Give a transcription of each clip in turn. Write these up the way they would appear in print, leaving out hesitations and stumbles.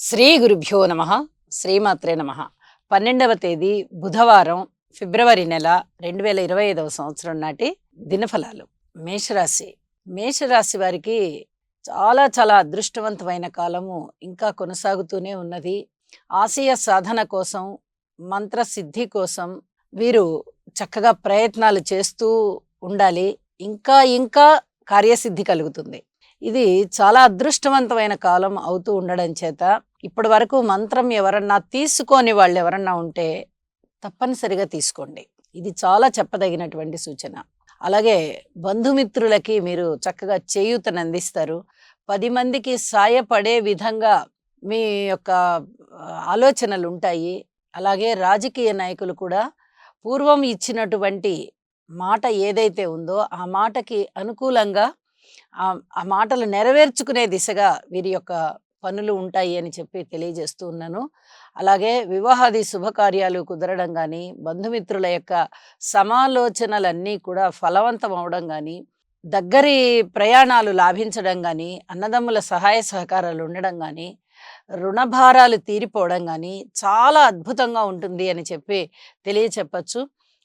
శ్రీ గురుభ్యో నమ. శ్రీమాత్రే నమ. 12వ తేదీ బుధవారం, ఫిబ్రవరి నెల 2025 సంవత్సరం నాటి దినఫలాలు. మేషరాశి. మేషరాశి వారికి చాలా చాలా అదృష్టవంతమైన కాలము ఇంకా కొనసాగుతూనే ఉన్నది. ఆశయ సాధన కోసం, మంత్రసిద్ధి కోసం వీరు చక్కగా ప్రయత్నాలు చేస్తూ ఉండాలి. ఇంకా ఇంకా కార్యసిద్ధి కలుగుతుంది. ఇది చాలా అదృష్టవంతమైన కాలం అవుతూ ఉండడం చేత ఇప్పటి వరకు మంత్రం ఎవరన్నా తీసుకోని వాళ్ళు ఎవరన్నా ఉంటే తప్పనిసరిగా తీసుకోండి. ఇది చాలా చెప్పదగినటువంటి సూచన. అలాగే బంధుమిత్రులకి మీరు చక్కగా చేయూతను అందిస్తారు. 10 మందికి సాయపడే విధంగా మీ యొక్క ఆలోచనలు ఉంటాయి. అలాగే రాజకీయ నాయకులు కూడా పూర్వం ఇచ్చినటువంటి మాట ఏదైతే ఉందో ఆ మాటకి అనుకూలంగా ఆ మాటలు నెరవేర్చుకునే దిశగా వీరి యొక్క పనులు ఉంటాయి అని చెప్పి తెలియజేస్తూ ఉన్నాను. అలాగే వివాహాది శుభకార్యాలు కుదరడం కానీ, బంధుమిత్రుల యొక్క సమాలోచనలన్నీ కూడా ఫలవంతం అవడం కానీ, దగ్గరి ప్రయాణాలు లాభించడం కానీ, అన్నదమ్ముల సహాయ సహకారాలు ఉండడం కానీ, రుణభారాలు తీరిపోవడం కానీ చాలా అద్భుతంగా ఉంటుంది అని చెప్పి తెలియచెప్పచ్చు.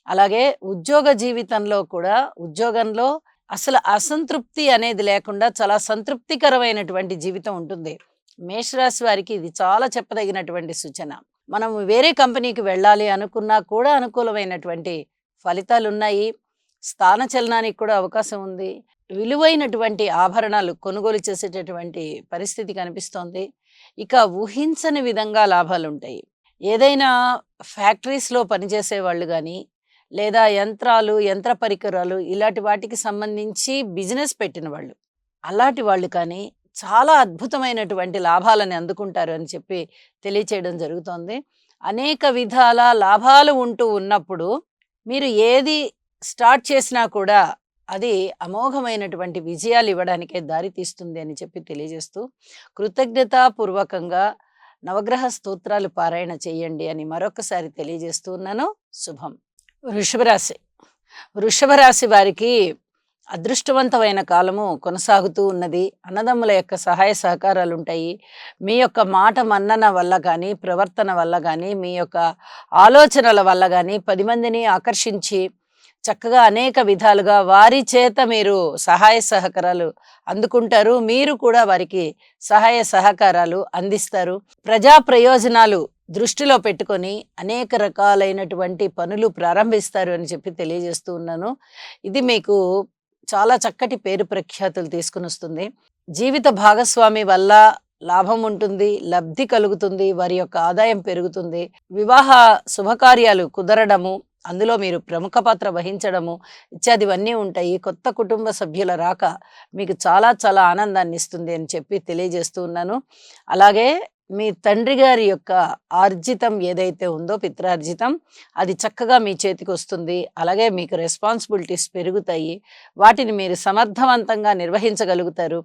అలాగే ఉద్యోగ జీవితంలో కూడా ఉద్యోగంలో అసలు అసంతృప్తి అనేది లేకుండా చాలా సంతృప్తికరమైనటువంటి జీవితం ఉంటుంది. మేషరాశి వారికి ఇది చాలా చెప్పదగినటువంటి సూచన. మనం వేరే కంపెనీకి వెళ్ళాలి అనుకున్నా కూడా అనుకూలమైనటువంటి ఫలితాలు ఉన్నాయి. స్థానచలనానికి కూడా అవకాశం ఉంది. విలువైనటువంటి ఆభరణాలు కొనుగోలు చేసేటటువంటి పరిస్థితి కనిపిస్తోంది. ఇక ఊహించని విధంగా లాభాలు ఉంటాయి. ఏదైనా ఫ్యాక్టరీస్లో పనిచేసే వాళ్ళు కానీ, లేదా యంత్రాలు, యంత్ర పరికరాలు ఇలాంటి వాటికి సంబంధించి బిజినెస్ పెట్టిన వాళ్ళు, అలాంటి వాళ్ళు కానీ చాలా అద్భుతమైనటువంటి లాభాలను అందుకుంటారు అని చెప్పి తెలియచేయడం జరుగుతోంది. అనేక విధాల లాభాలు ఉంటూ ఉన్నప్పుడు మీరు ఏది స్టార్ట్ చేసినా కూడా అది అమోఘమైనటువంటి విజయాలు ఇవ్వడానికే దారి తీస్తుంది అని చెప్పి తెలియజేస్తూ, కృతజ్ఞతాపూర్వకంగా నవగ్రహ స్తోత్రాలు పారాయణ చేయండి అని మరొకసారి తెలియజేస్తూ ఉన్నాను. శుభం. వృషభరాశి. వృషభరాశి వారికి అదృష్టవంతమైన కాలము కొనసాగుతూ ఉన్నది. అన్నదమ్ముల యొక్క సహాయ సహకారాలు ఉంటాయి. మీ యొక్క మాట మన్నన వల్ల కానీ, ప్రవర్తన వల్ల కానీ, మీ యొక్క ఆలోచనల వల్ల కానీ 10 మందిని ఆకర్షించి చక్కగా అనేక విధాలుగా వారి చేత మీరు సహాయ సహకారాలు అందుకుంటారు. మీరు కూడా వారికి సహాయ సహకారాలు అందిస్తారు. ప్రజా ప్రయోజనాలు దృష్టిలో పెట్టుకొని అనేక రకాలైనటువంటి పనులు ప్రారంభిస్తారు అని చెప్పి తెలియజేస్తూ ఉన్నాను. ఇది మీకు చాలా చక్కటి పేరు ప్రఖ్యాతులు తీసుకుని వస్తుంది. జీవిత భాగస్వామి వల్ల లాభం ఉంటుంది, లబ్ధి కలుగుతుంది, వారి యొక్క ఆదాయం పెరుగుతుంది. వివాహ శుభకార్యాలు కుదరడము, అందులో మీరు ప్రముఖ పాత్ర వహించడము ఇత్యాదివన్నీ ఉంటాయి. కొత్త కుటుంబ సభ్యుల రాక మీకు చాలా చాలా ఆనందాన్ని ఇస్తుంది అని చెప్పి తెలియజేస్తూ ఉన్నాను. అలాగే మీ తండ్రి గారి యొక్క ఆర్జితం ఏదైతే ఉందో, పిత్రార్జితం, అది చక్కగా మీ చేతికి వస్తుంది. అలాగే మీకు రెస్పాన్సిబిలిటీస్ పెరుగుతాయి. వాటిని మీరు సమర్థవంతంగా నిర్వహించగలుగుతారు.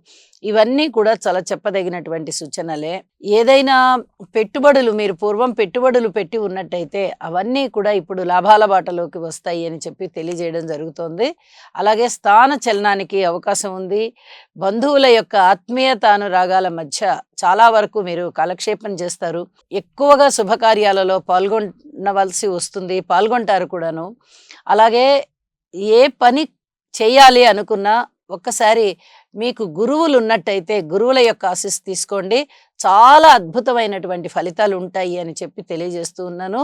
ఇవన్నీ కూడా చాలా చెప్పదగినటువంటి సూచనలే. ఏదైనా పెట్టుబడులు మీరు పూర్వం పెట్టుబడులు పెట్టి ఉన్నట్టయితే అవన్నీ కూడా ఇప్పుడు లాభాల బాటలోకి వస్తాయి అని చెప్పి తెలియజేయడం జరుగుతోంది. అలాగే స్థాన చలనానికి అవకాశం ఉంది. బంధువుల యొక్క ఆత్మీయత అనురాగాల మధ్య చాలా వరకు మీరు కాలక్షేపం చేస్తారు. ఎక్కువగా శుభకార్యాలలో పాల్గొనవలసి వస్తుంది, పాల్గొంటారు కూడాను. అలాగే ఏ పని చేయాలి అనుకున్నా ఒక్కసారి మీకు గురువులు ఉన్నట్టయితే గురువుల యొక్క ఆశీస్సు తీసుకోండి. చాలా అద్భుతమైనటువంటి ఫలితాలు ఉంటాయి అని చెప్పి తెలియజేస్తూ ఉన్నాను.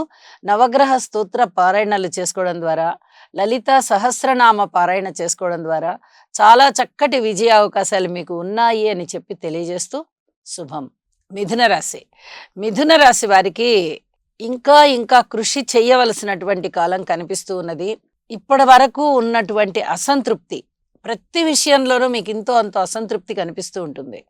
నవగ్రహ స్తోత్ర పారాయణలు చేసుకోవడం ద్వారా, లలిత సహస్రనామ పారాయణ చేసుకోవడం ద్వారా చాలా చక్కటి విజయ అవకాశాలు మీకు ఉన్నాయి అని చెప్పి తెలియజేస్తూ శుభం. మిథున రాశి. మిథున రాశి వారికి ఇంకా ఇంకా కృషి చేయవలసినటువంటి కాలం కనిపిస్తూ ఉన్నది. ఇప్పటి వరకు ఉన్నటువంటి అసంతృప్తి, ప్రతి విషయంలోనూ మీకు ఇంతో అంత అసంతృప్తి కనిపిస్తూ ఉంటుంది.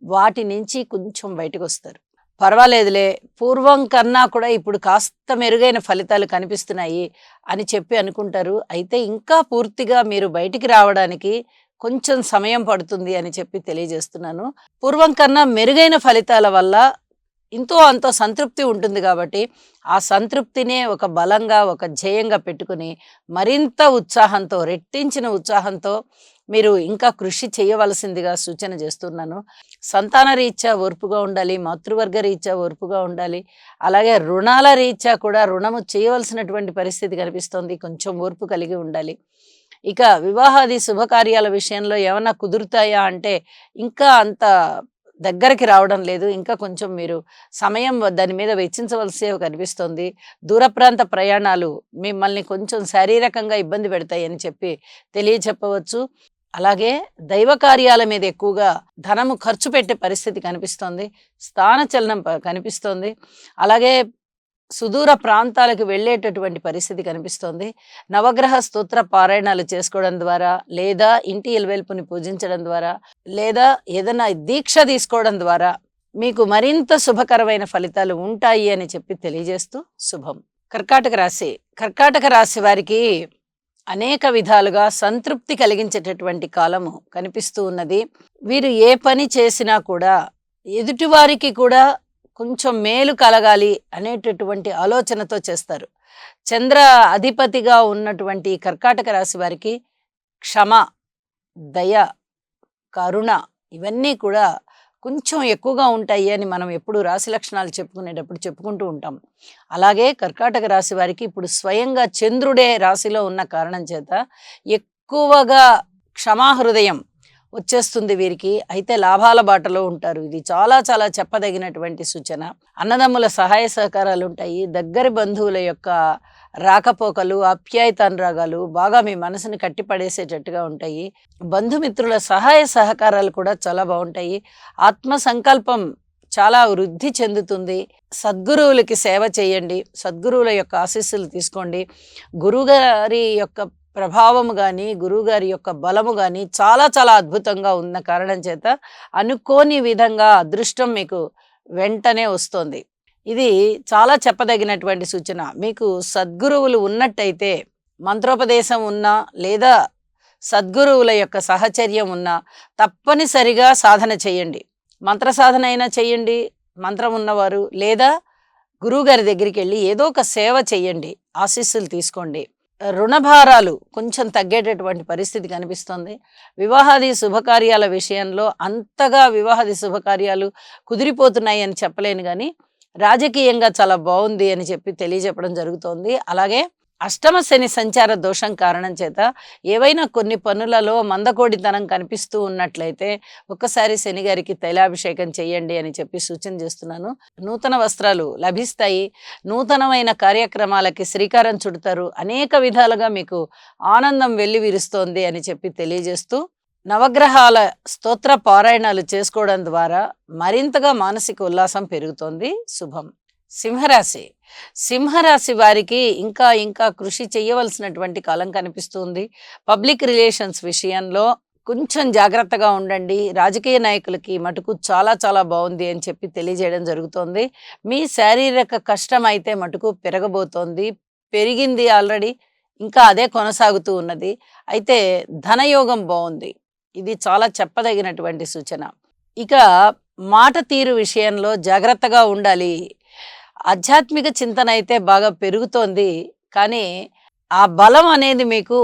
వాటి నుంచి కొంచెం బయటకు వస్తారు. పర్వాలేదులే, పూర్వం కన్నా కూడా ఇప్పుడు కాస్త మెరుగైన ఫలితాలు కనిపిస్తున్నాయి అని చెప్పి అనుకుంటారు. అయితే ఇంకా పూర్తిగా మీరు బయటికి రావడానికి కొంచెం సమయం పడుతుంది అని చెప్పి తెలియజేస్తున్నాను. పూర్వం కన్నా మెరుగైన ఫలితాల వల్ల ఇంతో అంతో సంతృప్తి ఉంటుంది కాబట్టి ఆ సంతృప్తినే ఒక బలంగా, ఒక ధ్యేయంగా పెట్టుకుని మరింత ఉత్సాహంతో, రెట్టించిన ఉత్సాహంతో మీరు ఇంకా కృషి చేయవలసిందిగా సూచన చేస్తున్నాను. సంతాన రీత్యా ఓర్పుగా ఉండాలి, మాతృవర్గ రీత్యా ఓర్పుగా ఉండాలి. అలాగే రుణాల రీత్యా కూడా రుణము చేయవలసినటువంటి పరిస్థితి కనిపిస్తోంది. కొంచెం ఓర్పు కలిగి ఉండాలి. ఇక వివాహాది శుభకార్యాల విషయంలో ఏమన్నా కుదురుతాయా అంటే ఇంకా అంత దగ్గరికి రావడం లేదు. ఇంకా కొంచెం మీరు సమయం దాని మీద వెచ్చించవలసి కనిపిస్తోంది. దూర ప్రాంత ప్రయాణాలు మిమ్మల్ని కొంచెం శారీరకంగా ఇబ్బంది పెడతాయని చెప్పి తెలియచెప్పవచ్చు. అలాగే దైవ కార్యాల మీద ఎక్కువగా ధనము ఖర్చు పెట్టే పరిస్థితి కనిపిస్తోంది. స్థానచలనం కనిపిస్తోంది. అలాగే సుదూర ప్రాంతాలకు వెళ్ళేటటువంటి పరిస్థితి కనిపిస్తోంది. నవగ్రహ స్తోత్ర పారాయణాలు చేసుకోవడం ద్వారా, లేదా ఇంటి ఇలవేల్పుని పూజించడం ద్వారా, లేదా ఏదైనా దీక్ష తీసుకోవడం ద్వారా మీకు మరింత శుభకరమైన ఫలితాలు ఉంటాయి అని చెప్పి తెలియజేస్తూ శుభం. కర్కాటక రాశి. కర్కాటక రాశి వారికి అనేక విధాలుగా సంతృప్తి కలిగించేటటువంటి కాలము కనిపిస్తూ ఉన్నది. వీరు ఏ పని చేసినా కూడా ఎదుటివారికి కూడా కొంచెం మేలు కలగాలి అనేటటువంటి ఆలోచనతో చేస్తారు. చంద్ర అధిపతిగా ఉన్నటువంటి కర్కాటక రాశి వారికి క్షమ, దయ, కరుణ ఇవన్నీ కూడా కొంచెం ఎక్కువగా ఉంటాయి అని మనం ఎప్పుడు రాశి లక్షణాలు చెప్పుకునేటప్పుడు చెప్పుకుంటూ ఉంటాం. అలాగే కర్కాటక రాశి వారికి ఇప్పుడు స్వయంగా చంద్రుడే రాశిలో ఉన్న కారణం చేత ఎక్కువగా క్షమాహృదయం వచ్చేస్తుంది వీరికి. అయితే లాభాల బాటలో ఉంటారు. ఇది చాలా చాలా చెప్పదగినటువంటి సూచన. అన్నదమ్ముల సహాయ సహకారాలు ఉంటాయి. దగ్గరి బంధువుల యొక్క రాకపోకలు, ఆప్యాయతానురాగాలు బాగా మీ మనసుని కట్టిపడేసేటట్టుగా ఉంటాయి. బంధుమిత్రుల సహాయ సహకారాలు కూడా చాలా బాగుంటాయి. ఆత్మ సంకల్పం చాలా వృద్ధి చెందుతుంది. సద్గురువులకి సేవ చేయండి. సద్గురువుల యొక్క ఆశీస్సులు తీసుకోండి. గురువుగారి యొక్క ప్రభావము కానీ, గురువుగారి యొక్క బలము కానీ చాలా చాలా అద్భుతంగా ఉన్న కారణం చేత అనుకోని విధంగా అదృష్టం మీకు వెంటనే వస్తుంది. ఇది చాలా చెప్పదగినటువంటి సూచన. మీకు సద్గురువులు ఉన్నట్టయితే, మంత్రోపదేశం ఉన్నా లేదా సద్గురువుల యొక్క సహచర్యం ఉన్నా తప్పనిసరిగా సాధన చేయండి. మంత్ర సాధన అయినా చేయండి మంత్రం ఉన్నవారు, లేదా గురువుగారి దగ్గరికి వెళ్ళి ఏదో ఒక సేవ చేయండి, ఆశీస్సులు తీసుకోండి. రుణభారాలు కొంచెం తగ్గేటటువంటి పరిస్థితి కనిపిస్తుంది. వివాహాది శుభకార్యాల విషయంలో అంతగా వివాహాది శుభకార్యాలు కుదిరిపోతున్నాయి అని చెప్పలేను, కానీ రాజకీయంగా చాలా బాగుంది అని చెప్పి తెలియజెప్పడం జరుగుతోంది. అలాగే అష్టమ శని సంచార దోషం కారణం చేత ఏవైనా కొన్ని పనులలో మందకోడితనం కనిపిస్తూ ఉన్నట్లయితే ఒక్కసారి శని గారికి తైలాభిషేకం చేయండి అని చెప్పి సూచన చేస్తున్నాను. నూతన వస్త్రాలు లభిస్తాయి. నూతనమైన కార్యక్రమాలకి శ్రీకారం చుడతారు. అనేక విధాలుగా మీకు ఆనందం వెల్లివిరుస్తోంది అని చెప్పి తెలియజేస్తూ, నవగ్రహాల స్తోత్ర పారాయణాలు చేసుకోవడం ద్వారా మరింతగా మానసిక ఉల్లాసం పెరుగుతోంది. శుభం. సింహరాశి. సింహరాశి వారికి ఇంకా ఇంకా కృషి చేయవలసినటువంటి కాలం కనిపిస్తుంది. పబ్లిక్ రిలేషన్స్ విషయంలో కొంచెం జాగ్రత్తగా ఉండండి. రాజకీయ నాయకులకి మటుకు చాలా చాలా బాగుంది అని చెప్పి తెలియజేయడం జరుగుతోంది. మీ శారీరక కష్టం అయితే మటుకు పెరగబోతోంది, పెరిగింది ఆల్రెడీ, ఇంకా అదే కొనసాగుతూ ఉన్నది. అయితే ధనయోగం బాగుంది. ఇది చాలా చెప్పదగినటువంటి సూచన. ఇక మాట తీరు విషయంలో జాగ్రత్తగా ఉండాలి. ఆధ్యాత్మిక చింతన అయితే బాగా పెరుగుతోంది, కానీ ఆ బలం అనేది మీకు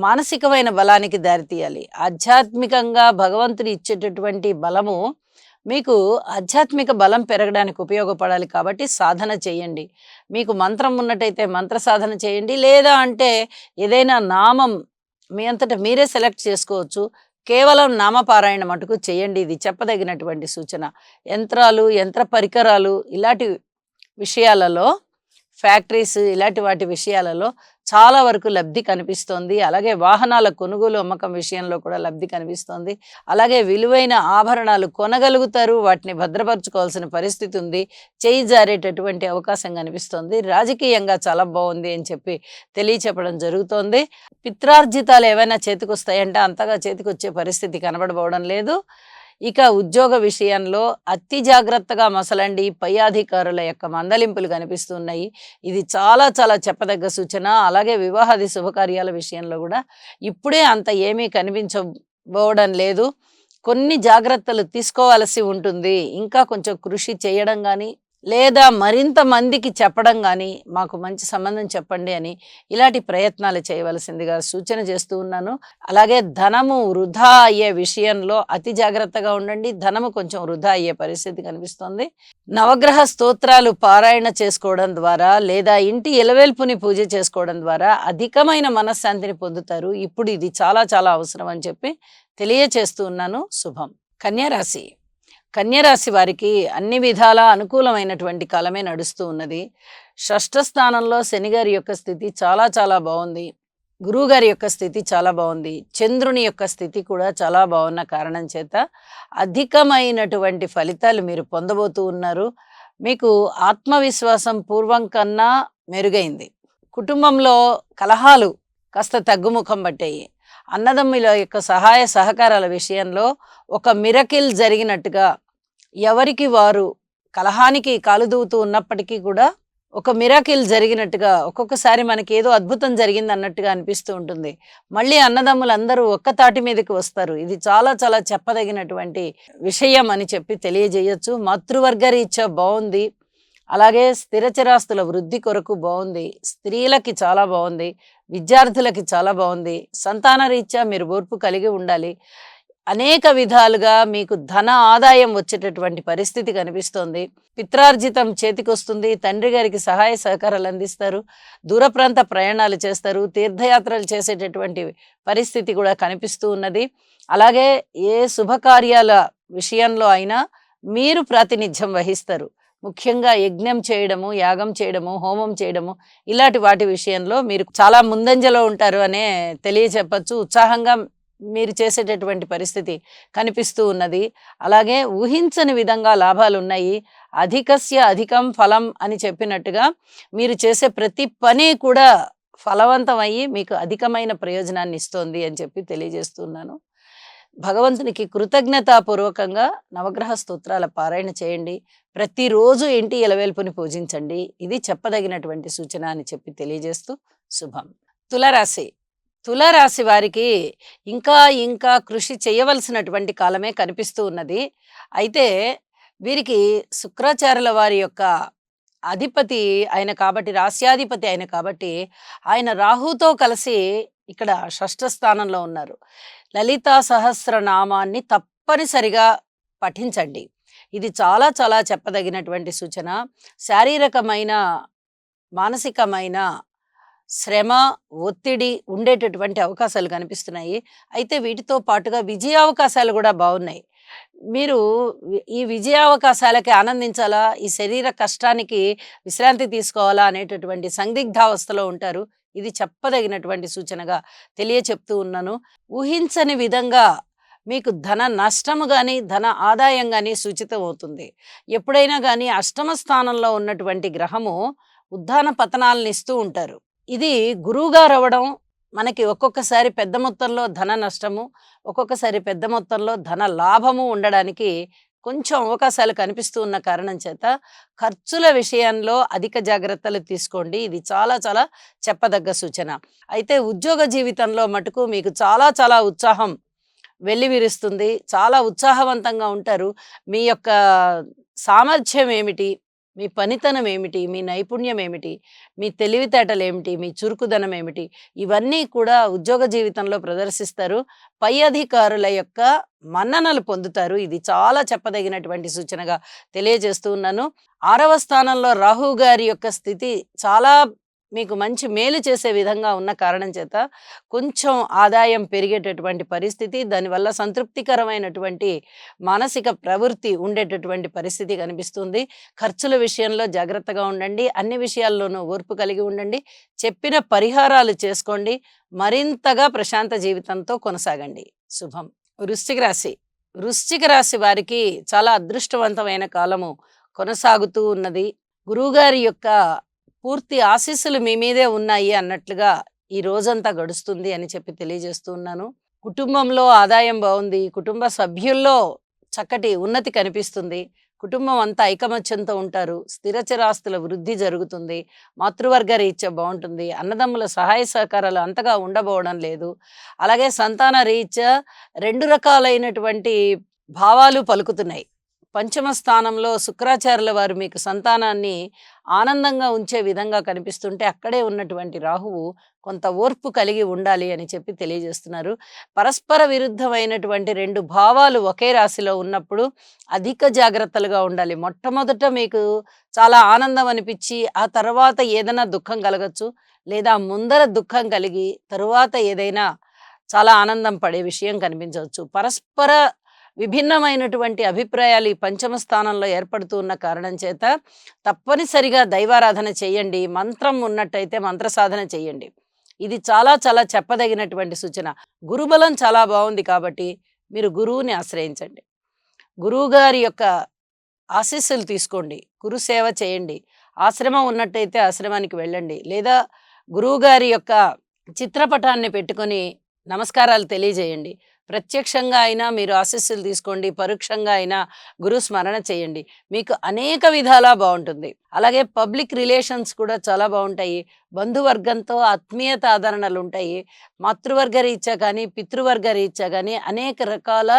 మానసికమైన బలానికి దారితీయాలి. ఆధ్యాత్మికంగా భగవంతుడు ఇచ్చేటటువంటి బలము మీకు ఆధ్యాత్మిక బలం పెరగడానికి ఉపయోగపడాలి. కాబట్టి సాధన చేయండి. మీకు మంత్రం ఉన్నట్టయితే మంత్ర సాధన చేయండి, లేదా అంటే ఏదైనా నామం మీ అంతటా మీరే సెలెక్ట్ చేసుకోవచ్చు. కేవలం నామపారాయణ మటుకు చేయండి. ఇది చెప్పదగినటువంటి సూచన. యంత్రాలు, యంత్ర పరికరాలు ఇలాంటి విషయాలలో, ఫ్యాక్టరీస్ ఇలాంటి వాటి విషయాలలో చాలా వరకు లబ్ధి కనిపిస్తోంది. అలాగే వాహనాల కొనుగోలు అమ్మకం విషయంలో కూడా లబ్ధి కనిపిస్తోంది. అలాగే విలువైన ఆభరణాలు కొనగలుగుతారు, వాటిని భద్రపరచుకోవాల్సిన పరిస్థితి ఉంది. చేయి జారేటటువంటి అవకాశం కనిపిస్తోంది. రాజకీయంగా చాలా బాగుంది అని చెప్పి తెలియచెప్పడం జరుగుతోంది. పిత్రార్జితాలు ఏవైనా చేతికొస్తాయంటే అంతగా చేతికొచ్చే పరిస్థితి కనబడబోవడం లేదు. ఇక ఉద్యోగ విషయంలో అతి జాగ్రత్తగా మసలండి. పై అధికారుల యొక్క మందలింపులు కనిపిస్తున్నాయి. ఇది చాలా చాలా చెప్పదగ్గ సూచన. అలాగే వివాహాది శుభకార్యాల విషయంలో కూడా ఇప్పుడే అంత ఏమీ కనిపించబోవడం లేదు. కొన్ని జాగ్రత్తలు తీసుకోవాల్సి ఉంటుంది. ఇంకా కొంచెం కృషి చేయడం కానీ, లేదా మరింత మందికి చెప్పడం గానీ, మాకు మంచి సంబంధం చెప్పండి అని ఇలాంటి ప్రయత్నాలు చేయవలసిందిగా సూచన చేస్తూ ఉన్నాను. అలాగే ధనము వృధా అయ్యే విషయంలో అతి జాగ్రత్తగా ఉండండి. ధనము కొంచెం వృధా అయ్యే పరిస్థితి కనిపిస్తోంది. నవగ్రహ స్తోత్రాలు పారాయణ చేసుకోవడం ద్వారా లేదా ఇంటి ఇలవేల్పుని పూజ చేసుకోవడం ద్వారా అధికమైన మనశ్శాంతిని పొందుతారు. ఇప్పుడు ఇది చాలా చాలా అవసరం అని చెప్పి తెలియచేస్తూ ఉన్నాను. శుభం. కన్యా రాశి. కన్య రాశి వారికి అన్ని విధాలా అనుకూలమైనటువంటి కాలమే నడుస్తూ ఉన్నది. షష్ఠ స్థానంలో శని గారి యొక్క స్థితి చాలా చాలా బాగుంది. గురువు గారి యొక్క స్థితి చాలా బాగుంది. చంద్రుని యొక్క స్థితి కూడా చాలా బాగున్న కారణం చేత అధికమైనటువంటి ఫలితాలు మీరు పొందబోతూ ఉన్నారు. మీకు ఆత్మవిశ్వాసం పూర్వం కన్నా మెరుగైంది. కుటుంబంలో కలహాలు కాస్త తగ్గుముఖం పట్టాయి. అన్నదమ్ముల యొక్క సహాయ సహకారాల విషయంలో ఒక మిరకిల్ జరిగినట్టుగా ఎవరికి వారు కలహానికి కాలుదూవుతూ ఉన్నప్పటికీ కూడా ఒక మిరాకిల్ జరిగినట్టుగా ఒక్కొక్కసారి మనకి ఏదో అద్భుతం జరిగింది అన్నట్టుగా అనిపిస్తూ ఉంటుంది. మళ్ళీ అన్నదమ్ములందరూ ఒక్క తాటి మీదకి వస్తారు. ఇది చాలా చాలా చెప్పదగినటువంటి విషయం అని చెప్పి తెలియజేయొచ్చు. మాతృవర్గ రీత్యా బాగుంది. అలాగే స్థిరచరాస్తుల వృద్ధి కొరకు బాగుంది. స్త్రీలకి చాలా బాగుంది. విద్యార్థులకి చాలా బాగుంది. సంతాన రీత్యా మీరు ఓర్పు కలిగి ఉండాలి. అనేక విధాలుగా మీకు ధన ఆదాయం వచ్చేటటువంటి పరిస్థితి కనిపిస్తోంది. పిత్రార్జితం చేతికొస్తుంది. తండ్రి గారికి సహాయ సహకారాలు అందిస్తారు. దూర ప్రాంత ప్రయాణాలు చేస్తారు. తీర్థయాత్రలు చేసేటటువంటి పరిస్థితి కూడా కనిపిస్తూ ఉన్నది. అలాగే ఏ శుభకార్యాల విషయంలో అయినా మీరు ప్రాతినిధ్యం వహిస్తారు. ముఖ్యంగా యజ్ఞం చేయడము, యాగం చేయడము, హోమం చేయడము ఇలాంటి వాటి విషయంలో మీరు చాలా ముందంజలో ఉంటారు అనే తెలియచెప్పచ్చు. ఉత్సాహంగా మీరు చేసేటటువంటి పరిస్థితి కనిపిస్తూ ఉన్నది. అలాగే ఊహించని విధంగా లాభాలు ఉన్నాయి. అధికస్య అధికం ఫలం అని చెప్పినట్టుగా మీరు చేసే ప్రతి పని కూడా ఫలవంతమయ్యి మీకు అధికమైన ప్రయోజనాన్ని ఇస్తోంది అని చెప్పి తెలియజేస్తున్నాను. భగవంతునికి కృతజ్ఞతాపూర్వకంగా నవగ్రహ స్తోత్రాల పారాయణ చేయండి. ప్రతిరోజు ఇంటి ఇలవేల్పుని పూజించండి. ఇది చెప్పదగినటువంటి సూచన అని చెప్పి తెలియజేస్తూ శుభం. తులారాశి. తులారాశి వారికి ఇంకా ఇంకా కృషి చేయవలసినటువంటి కాలమే కనిపిస్తూ ఉన్నది. అయితే వీరికి శుక్రాచార్యుల వారి యొక్క అధిపతి ఆయన కాబట్టి, రాస్యాధిపతి ఆయన కాబట్టి, ఆయన రాహుతో కలిసి ఇక్కడ షష్ఠ స్థానంలో ఉన్నారు. లలితా సహస్రనామాన్ని తప్పనిసరిగా పఠించండి. ఇది చాలా చాలా చెప్పదగినటువంటి సూచన. శారీరకమైన, మానసికమైన శ్రమ, ఒత్తిడి ఉండేటటువంటి అవకాశాలు కనిపిస్తున్నాయి. అయితే వీటితో పాటుగా విజయావకాశాలు కూడా బాగున్నాయి. మీరు ఈ విజయావకాశాలకి ఆనందించాలా, ఈ శరీర కష్టానికి విశ్రాంతి తీసుకోవాలా అనేటటువంటి సందిగ్ధావస్థలో ఉంటారు. ఇది చెప్పదగినటువంటి సూచనగా తెలియచెప్తూ ఉన్నాను. ఊహించని విధంగా మీకు ధన నష్టము గాని, ధన ఆదాయం గాని సూచితం అవుతుంది. ఎప్పుడైనా గాని అష్టమ స్థానంలో ఉన్నటువంటి గ్రహము ఉత్థాన పతనాలను ఇస్తూ ఉంటారు. ఇది గురువుగారు అవ్వడం మనకి ఒక్కొక్కసారి పెద్ద మొత్తంలో ధన నష్టము, ఒక్కొక్కసారి పెద్ద మొత్తంలో ధన లాభము ఉండడానికి కొంచెం అవకాశాలు కనిపిస్తూ ఉన్న కారణం చేత ఖర్చుల విషయంలో అధిక జాగ్రత్తలు తీసుకోండి. ఇది చాలా చాలా చెప్పదగ్గ సూచన. అయితే ఉద్యోగ జీవితంలో మటుకు మీకు చాలా చాలా ఉత్సాహం వెల్లివిరుస్తుంది. చాలా ఉత్సాహవంతంగా ఉంటారు. మీ యొక్క సామర్థ్యం ఏమిటి, మీ పనితనం ఏమిటి, మీ నైపుణ్యం ఏమిటి, మీ తెలివితేటలు ఏమిటి, మీ చురుకుదనం ఏమిటి, ఇవన్నీ కూడా ఉద్యోగ జీవితంలో ప్రదర్శిస్తారు. పై అధికారుల యొక్క మన్ననలు పొందుతారు. ఇది చాలా చెప్పదగినటువంటి సూచనగా తెలియజేస్తూ ఉన్నాను. 6వ స్థానంలో రాహు గారి యొక్క స్థితి చాలా మీకు మంచి మేలు చేసే విధంగా ఉన్న కారణం చేత కొంచెం ఆదాయం పెరిగేటటువంటి పరిస్థితి, దానివల్ల సంతృప్తికరమైనటువంటి మానసిక ప్రవృత్తి ఉండేటటువంటి పరిస్థితి కనిపిస్తుంది. ఖర్చుల విషయంలో జాగ్రత్తగా ఉండండి. అన్ని విషయాల్లోనూ ఓర్పు కలిగి ఉండండి. చెప్పిన పరిహారాలు చేసుకోండి. మరింతగా ప్రశాంత జీవితంతో కొనసాగండి. శుభం. వృశ్చిక రాశి. వృశ్చిక రాశి వారికి చాలా అదృష్టవంతమైన కాలము కొనసాగుతూ ఉన్నది. గురువుగారి యొక్క పూర్తి ఆశీస్సులు మీ మీదే ఉన్నాయి అన్నట్లుగా ఈ రోజంతా గడుస్తుంది అని చెప్పి తెలియజేస్తూ ఉన్నాను. కుటుంబంలో ఆదాయం బాగుంది. కుటుంబ సభ్యుల్లో చక్కటి ఉన్నతి కనిపిస్తుంది. కుటుంబం అంతా ఐకమత్యంతో ఉంటారు. స్థిరచరాస్తుల వృద్ధి జరుగుతుంది. మాతృవర్గ రీత్యా బాగుంటుంది. అన్నదమ్ముల సహాయ సహకారాలు అంతగా ఉండబోవడం లేదు. అలాగే సంతాన రీత్యా 2 రకాలైనటువంటి భావాలు పలుకుతున్నాయి. పంచమ స్థానంలో శుక్రాచార్యుల వారు మీకు సంతానాన్ని ఆనందంగా ఉంచే విధంగా కనిపిస్తుంటే అక్కడే ఉన్నటువంటి రాహువు కొంత ఓర్పు కలిగి ఉండాలి అని చెప్పి తెలియజేస్తున్నారు. పరస్పర విరుద్ధమైనటువంటి 2 భావాలు ఒకే రాశిలో ఉన్నప్పుడు అధిక జాగ్రత్తలుగా ఉండాలి. మొట్టమొదట మీకు చాలా ఆనందం అనిపించి ఆ తర్వాత ఏదైనా దుఃఖం కలగచ్చు. లేదా ముందర దుఃఖం కలిగి తరువాత ఏదైనా చాలా ఆనందం పడే విషయం కనిపించవచ్చు. పరస్పర విభిన్నమైనటువంటి అభిప్రాయాలు ఈ పంచమ స్థానంలో ఏర్పడుతూ ఉన్న కారణం చేత తప్పనిసరిగా దైవారాధన చేయండి. మంత్రం ఉన్నట్టయితే మంత్ర సాధన చేయండి. ఇది చాలా చాలా చెప్పదగినటువంటి సూచన. గురుబలం చాలా బాగుంది కాబట్టి మీరు గురువుని ఆశ్రయించండి. గురువుగారి యొక్క ఆశీస్సులు తీసుకోండి. గురు సేవ చేయండి. ఆశ్రమం ఉన్నట్టయితే ఆశ్రమానికి వెళ్ళండి. లేదా గురువుగారి యొక్క చిత్రపటాన్ని పెట్టుకొని నమస్కారాలు తెలియజేయండి. ప్రత్యక్షంగా అయినా మీరు ఆశీస్సులు తీసుకోండి. పరోక్షంగా అయినా గురు స్మరణ చేయండి. మీకు అనేక విధాలా బాగుంటుంది. అలాగే పబ్లిక్ రిలేషన్స్ కూడా చాలా బాగుంటాయి. బంధువర్గంతో ఆత్మీయత ఆదరణలు ఉంటాయి. మాతృవర్గ రీత్యా కానీ పితృవర్గ రీత్యా కానీ అనేక రకాల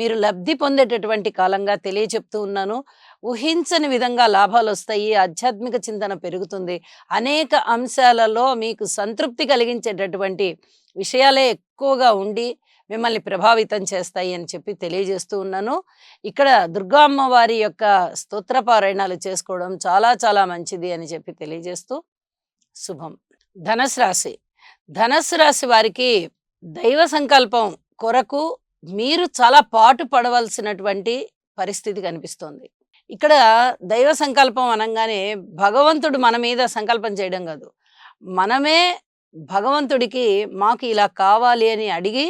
మీరు లబ్ధి పొందేటటువంటి కాలంగా తెలియచెప్తూ ఉన్నాను. ఊహించని విధంగా లాభాలు వస్తాయి. ఆధ్యాత్మిక చింతన పెరుగుతుంది. అనేక అంశాలలో మీకు సంతృప్తి కలిగించేటటువంటి విషయాలే ఎక్కువగా ఉండి మిమ్మల్ని ప్రభావితం చేస్తాయి అని చెప్పి తెలియజేస్తూ ఉన్నాను. ఇక్కడ దుర్గా అమ్మవారి యొక్క స్తోత్ర పారాయణాలు చేసుకోవడం చాలా చాలా మంచిది అని చెప్పి తెలియజేస్తూ శుభం. ధనుసు రాశి. ధనుసు రాశి వారికి దైవ సంకల్పం కొరకు మీరు చాలా పాటు పడవలసినటువంటి పరిస్థితి కనిపిస్తోంది. ఇక్కడ దైవ సంకల్పం అనగానే భగవంతుడు మన మీద సంకల్పం చేయడం కాదు. మనమే భగవంతుడికి మాకు ఇలా కావాలి అని అడిగి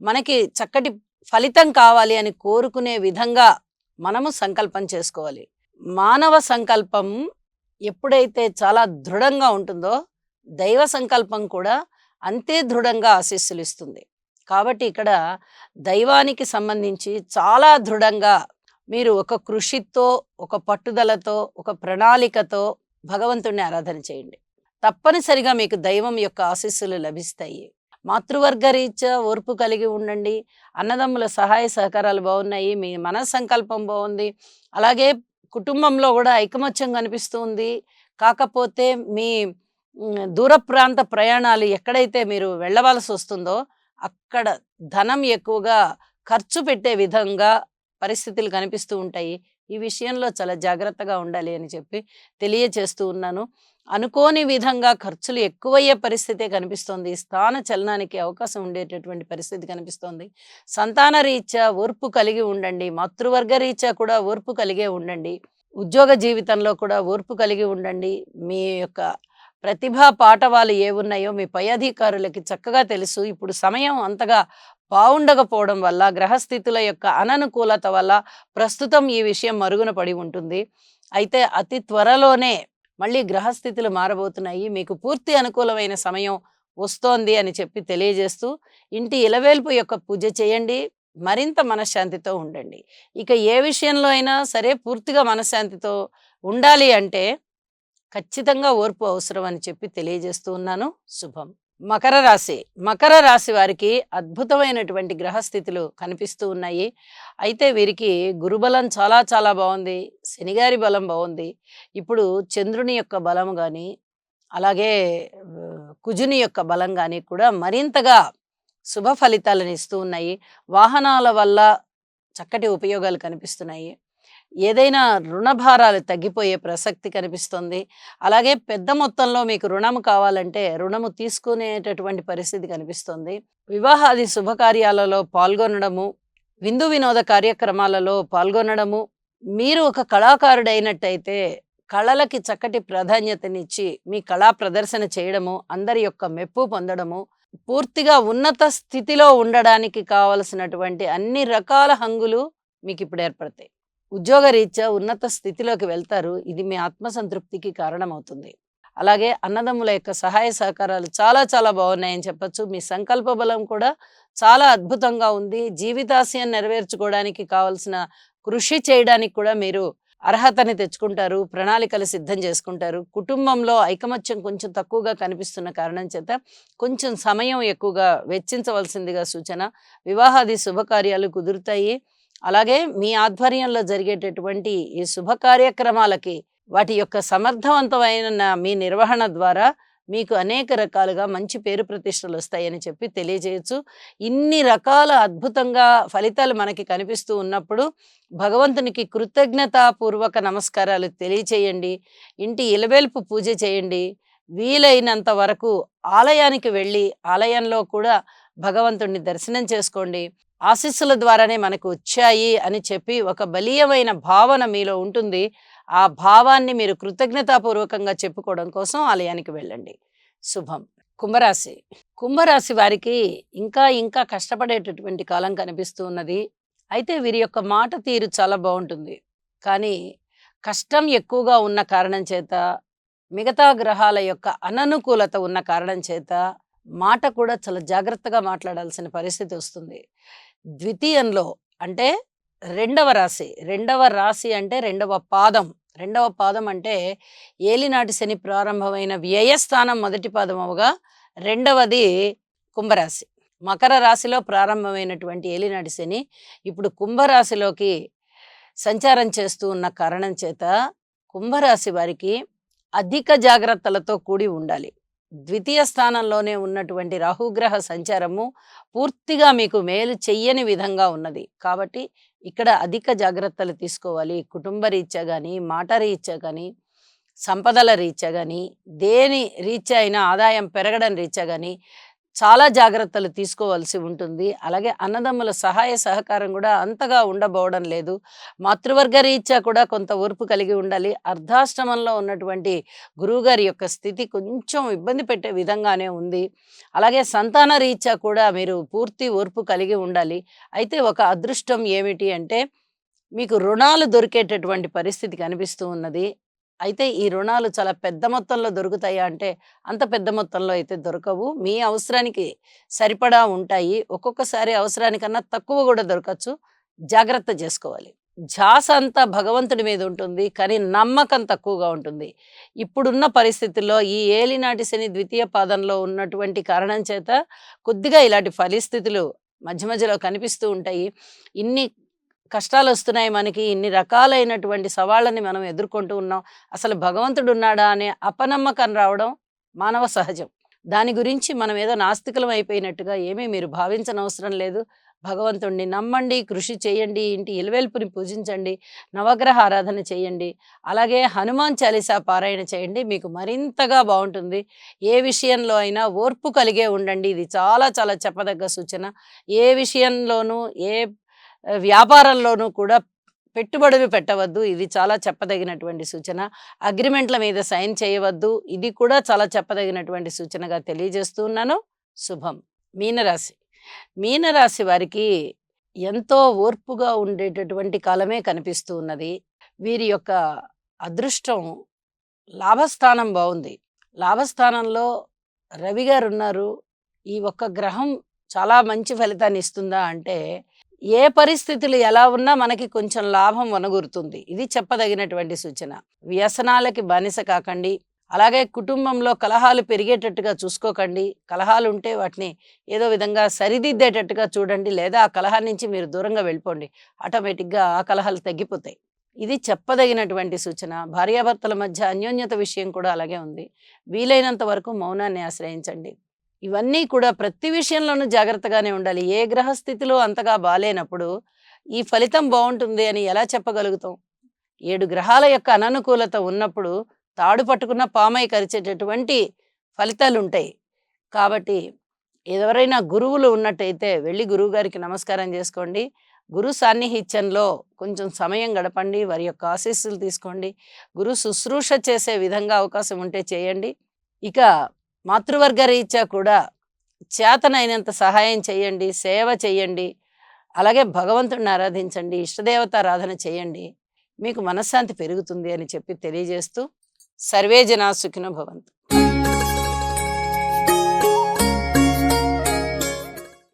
మనకి చక్కటి ఫలితం కావాలి అని కోరుకునే విధంగా మనము సంకల్పం చేసుకోవాలి. మానవ సంకల్పం ఎప్పుడైతే చాలా దృఢంగా ఉంటుందో దైవ సంకల్పం కూడా అంతే దృఢంగా ఆశీస్సులు ఇస్తుంది. కాబట్టి ఇక్కడ దైవానికి సంబంధించి చాలా దృఢంగా మీరు ఒక కృషితో, ఒక పట్టుదలతో, ఒక ప్రణాళికతో భగవంతుడిని ఆరాధన చేయండి. తప్పనిసరిగా మీకు దైవం యొక్క ఆశీస్సులు లభిస్తాయి. మాతృవర్గ రీత్యా ఓర్పు కలిగి ఉండండి. అన్నదమ్ముల సహాయ సహకారాలు బాగున్నాయి. మీ మన సంకల్పం బాగుంది. అలాగే కుటుంబంలో కూడా ఐకమత్యం కనిపిస్తుంది. కాకపోతే మీ దూర ప్రాంత ప్రయాణాలు ఎక్కడైతే మీరు వెళ్ళవలసి వస్తుందో అక్కడ ధనం ఎక్కువగా ఖర్చు పెట్టే విధంగా పరిస్థితులు కనిపిస్తూ ఉంటాయి. ఈ విషయంలో చాలా జాగ్రత్తగా ఉండాలి అని చెప్పి తెలియచేస్తూ ఉన్నాను. అనుకోని విధంగా ఖర్చులు ఎక్కువయ్యే పరిస్థితే కనిపిస్తోంది. స్థాన చలనానికి అవకాశం ఉండేటటువంటి పరిస్థితి కనిపిస్తోంది. సంతాన రీత్యా ఓర్పు కలిగి ఉండండి. మాతృవర్గ రీత్యా కూడా ఓర్పు కలిగే ఉండండి. ఉద్యోగ జీవితంలో కూడా ఓర్పు కలిగి ఉండండి. మీ యొక్క ప్రతిభా పాటవాలు ఏవున్నాయో మీ పై అధికారులకి చక్కగా తెలుసు. ఇప్పుడు సమయం అంతగా బాగుండకపోవడం వల్ల గ్రహస్థితుల యొక్క అననుకూలత వల్ల ప్రస్తుతం ఈ విషయం మరుగున పడి ఉంటుంది. అయితే అతి త్వరలోనే మళ్ళీ గ్రహస్థితులు మారబోతున్నాయి. మీకు పూర్తి అనుకూలమైన సమయం వస్తోంది అని చెప్పి తెలియజేస్తూ ఇంటి ఇలవేల్పు యొక్క పూజ చేయండి. మరింత మనశ్శాంతితో ఉండండి. ఇక ఏ విషయంలో అయినా సరే పూర్తిగా మనశ్శాంతితో ఉండాలి అంటే ఖచ్చితంగా ఓర్పు అవసరం అని చెప్పి తెలియజేస్తూ ఉన్నాను. శుభం. మకర రాశి. మకర రాశి వారికి అద్భుతమైనటువంటి గ్రహస్థితులు కనిపిస్తూ ఉన్నాయి. అయితే వీరికి గురుబలం చాలా చాలా బాగుంది. శనిగారి బలం బాగుంది. ఇప్పుడు చంద్రుని యొక్క బలం కానీ అలాగే కుజుని యొక్క బలం కానీ కూడా మరింతగా శుభ ఫలితాలను ఇస్తూ ఉన్నాయి. వాహనాల వల్ల చక్కటి ఉపయోగాలు కనిపిస్తున్నాయి. ఏదైనా రుణభారాలు తగ్గిపోయే ప్రసక్తి కనిపిస్తుంది. అలాగే పెద్ద మొత్తంలో మీకు రుణము కావాలంటే రుణము తీసుకునేటటువంటి పరిస్థితి కనిపిస్తుంది. వివాహాది శుభకార్యాలలో పాల్గొనడము, విందు వినోద కార్యక్రమాలలో పాల్గొనడము, మీరు ఒక కళాకారుడైనట్టయితే కళలకి చక్కటి ప్రాధాన్యతనిచ్చి మీ కళా ప్రదర్శన చేయడము, అందరి యొక్క మెప్పు పొందడము, పూర్తిగా ఉన్నత స్థితిలో ఉండడానికి కావలసినటువంటి అన్ని రకాల హంగులు మీకు ఇప్పుడు ఏర్పడతాయి. ఉద్యోగ రీత్యా ఉన్నత స్థితిలోకి వెళ్తారు. ఇది మీ ఆత్మసంతృప్తికి కారణమవుతుంది. అలాగే అన్నదమ్ముల యొక్క సహాయ సహకారాలు చాలా చాలా బాగున్నాయని చెప్పచ్చు. మీ సంకల్ప బలం కూడా చాలా అద్భుతంగా ఉంది. జీవితాశయం నెరవేర్చుకోవడానికి కావలసిన కృషి చేయడానికి కూడా మీరు అర్హతని తెచ్చుకుంటారు. ప్రణాళికలు సిద్ధం చేసుకుంటారు. కుటుంబంలో ఐకమత్యం కొంచెం తక్కువగా కనిపిస్తున్న కారణం చేత కొంచెం సమయం ఎక్కువగా వెచ్చించవలసిందిగా సూచన. వివాహాది శుభకార్యాలు కుదురుతాయి. అలాగే మీ ఆధ్వర్యంలో జరిగేటటువంటి ఈ శుభ కార్యక్రమాలకి వాటి యొక్క సమర్థవంతమైన మీ నిర్వహణ ద్వారా మీకు అనేక రకాలుగా మంచి పేరు ప్రతిష్టలు వస్తాయని చెప్పి తెలియజేయచ్చు. ఇన్ని రకాల అద్భుతంగా ఫలితాలు మనకి కనిపిస్తూ ఉన్నప్పుడు భగవంతునికి కృతజ్ఞతాపూర్వక నమస్కారాలు తెలియచేయండి. ఇంటి ఇలవేల్పు పూజ చేయండి. వీలైనంత వరకు ఆలయానికి వెళ్ళి ఆలయంలో కూడా భగవంతుణ్ణి దర్శనం చేసుకోండి. ఆశీస్సుల ద్వారానే మనకు వచ్చాయి అని చెప్పి ఒక బలీయమైన భావన మీలో ఉంటుంది. ఆ భావాన్ని మీరు కృతజ్ఞతాపూర్వకంగా చెప్పుకోవడం కోసం ఆలయానికి వెళ్ళండి. శుభం. కుంభరాశి. కుంభరాశి వారికి ఇంకా ఇంకా కష్టపడేటటువంటి కాలం కనిపిస్తూ ఉన్నది. అయితే వీరి యొక్క మాట తీరు చాలా బాగుంటుంది. కానీ కష్టం ఎక్కువగా ఉన్న కారణం చేత, మిగతా గ్రహాల యొక్క అననుకూలత ఉన్న కారణం చేత మాట కూడా చాలా జాగ్రత్తగా మాట్లాడాల్సిన పరిస్థితి వస్తుంది. ద్వితీయంలో అంటే రెండవ రాశి. రెండవ రాశి అంటే రెండవ పాదం. రెండవ పాదం అంటే ఏలినాటి శని ప్రారంభమైన వ్యయస్థానం మొదటి పాదం అవగా రెండవది కుంభరాశి. మకర రాశిలో ప్రారంభమైనటువంటి ఏలినాటి శని ఇప్పుడు కుంభరాశిలోకి సంచారం చేస్తూ ఉన్న కారణం చేత కుంభరాశి వారికి అధిక జాగ్రత్తలతో కూడి ఉండాలి. ద్వితీయ స్థానంలోనే ఉన్నటువంటి రాహుగ్రహ సంచారము పూర్తిగా మీకు మేలు చెయ్యని విధంగా ఉన్నది. కాబట్టి ఇక్కడ అధిక జాగ్రత్తలు తీసుకోవాలి. కుటుంబ రీత్యా కానీ, మాట రీత్యా కానీ, సంపదల రీత్యా కానీ, దేని రీత్యా అయినా ఆదాయం పెరగడం రీత్యా కానీ చాలా జాగ్రత్తలు తీసుకోవాల్సి ఉంటుంది. అలాగే అన్నదమ్ముల సహాయ సహకారం కూడా అంతగా ఉండబోవడం లేదు. మాతృవర్గ రీత్యా కూడా కొంత ఓర్పు కలిగి ఉండాలి. అర్ధాష్టమంలో ఉన్నటువంటి గురువుగారి యొక్క స్థితి కొంచెం ఇబ్బంది పెట్టే విధంగానే ఉంది. అలాగే సంతాన రీత్యా కూడా మీరు పూర్తి ఓర్పు కలిగి ఉండాలి. అయితే ఒక అదృష్టం ఏమిటి అంటే మీకు రుణాలు దొరికేటటువంటి పరిస్థితి కనిపిస్తూ ఉన్నది. అయితే ఈ రుణాలు చాలా పెద్ద మొత్తంలో దొరుకుతాయా అంటే అంత పెద్ద మొత్తంలో అయితే దొరకవు. మీ అవసరానికి సరిపడా ఉంటాయి. ఒక్కొక్కసారి అవసరానికన్నా తక్కువ కూడా దొరకచ్చు. జాగ్రత్త చేసుకోవాలి. ధ్యాస అంతా భగవంతుడి మీద ఉంటుంది. కానీ నమ్మకం తక్కువగా ఉంటుంది. ఇప్పుడున్న పరిస్థితుల్లో ఈ ఏలినాటి శని ద్వితీయ పాదంలో ఉన్నటువంటి కారణం చేత కొద్దిగా ఇలాంటి పరిస్థితులు మధ్య మధ్యలో కనిపిస్తూ ఉంటాయి. ఇన్ని కష్టాలు వస్తున్నాయి మనకి, ఇన్ని రకాలైనటువంటి సవాళ్ళని మనం ఎదుర్కొంటూ ఉన్నాం. అసలు భగవంతుడు ఉన్నాడా అనే అపనమ్మకం రావడం మానవ సహజం. దాని గురించి మనం ఏదో నాస్తికులం అయిపోయినట్టుగా ఏమీ మీరు భావించనవసరం లేదు. భగవంతుణ్ణి నమ్మండి, కృషి చేయండి, ఇంటి ఇలవేల్పుని పూజించండి, నవగ్రహ ఆరాధన చేయండి, అలాగే హనుమాన్ చాలీసా పారాయణ చేయండి. మీకు మరింతగా బాగుంటుంది. ఏ విషయంలో అయినా ఓర్పు కలిగే ఉండండి. ఇది చాలా చాలా చెప్పదగ్గ సూచన. ఏ విషయంలోనూ ఏ వ్యాపారంలోనూ కూడా పెట్టుబడులు పెట్టవద్దు. ఇది చాలా చెప్పదగినటువంటి సూచన. అగ్రిమెంట్ల మీద సైన్ చేయవద్దు. ఇది కూడా చాలా చెప్పదగినటువంటి సూచనగా తెలియజేస్తూ ఉన్నాను. శుభం. మీనరాశి. మీనరాశి వారికి ఎంతో ఓర్పుగా ఉండేటటువంటి కాలమే కనిపిస్తూ ఉన్నది. వీరి యొక్క అదృష్టం లాభస్థానం బాగుంది. లాభస్థానంలో రవి గారు ఉన్నారు. ఈ ఒక్క గ్రహం చాలా మంచి ఫలితాన్ని ఇస్తుందా అంటే ఏ పరిస్థితులు ఎలా ఉన్నా మనకి కొంచెం లాభం వనగూరుతుంది. ఇది చెప్పదగినటువంటి సూచన. వ్యసనాలకి బానిస కాకండి. అలాగే కుటుంబంలో కలహాలు పెరిగేటట్టుగా చూసుకోకండి. కలహాలు ఉంటే వాటిని ఏదో విధంగా సరిదిద్దేటట్టుగా చూడండి. లేదా ఆ కలహం నుంచి మీరు దూరంగా వెళ్ళిపోండి. ఆటోమేటిక్గా ఆ కలహాలు తగ్గిపోతాయి. ఇది చెప్పదగినటువంటి సూచన. భార్యాభర్తల మధ్య అన్యోన్యత విషయం కూడా అలాగే ఉంది. వీలైనంత వరకు మౌనాన్ని ఆశ్రయించండి. ఇవన్నీ కూడా ప్రతి విషయంలోనూ జాగ్రత్తగానే ఉండాలి. ఏ గ్రహస్థితిలో అంతగా బాలేనప్పుడు ఈ ఫలితం బాగుంటుంది అని ఎలా చెప్పగలుగుతాం? 7 గ్రహాల యొక్క అననుకూలత ఉన్నప్పుడు తాడు పట్టుకున్న పామై కరిచేటటువంటి ఫలితాలు ఉంటాయి. కాబట్టి ఎవరైనా గురువులు ఉన్నట్టయితే వెళ్ళి గురువు గారికి నమస్కారం చేసుకోండి. గురు సాన్నిహిత్యంలో కొంచెం సమయం గడపండి. వారి యొక్క ఆశీస్సులు తీసుకోండి. గురు శుశ్రూష చేసే విధంగా అవకాశం ఉంటే చేయండి. ఇక మాతృవర్గ రీత్యా కూడా చేతనైనంత సహాయం చేయండి, సేవ చేయండి. అలాగే భగవంతుడిని ఆరాధించండి, ఇష్టదేవతారాధన చేయండి. మీకు మనశ్శాంతి పెరుగుతుంది అని చెప్పి తెలియజేస్తూ సర్వే జనా సుఖినో భవంతు.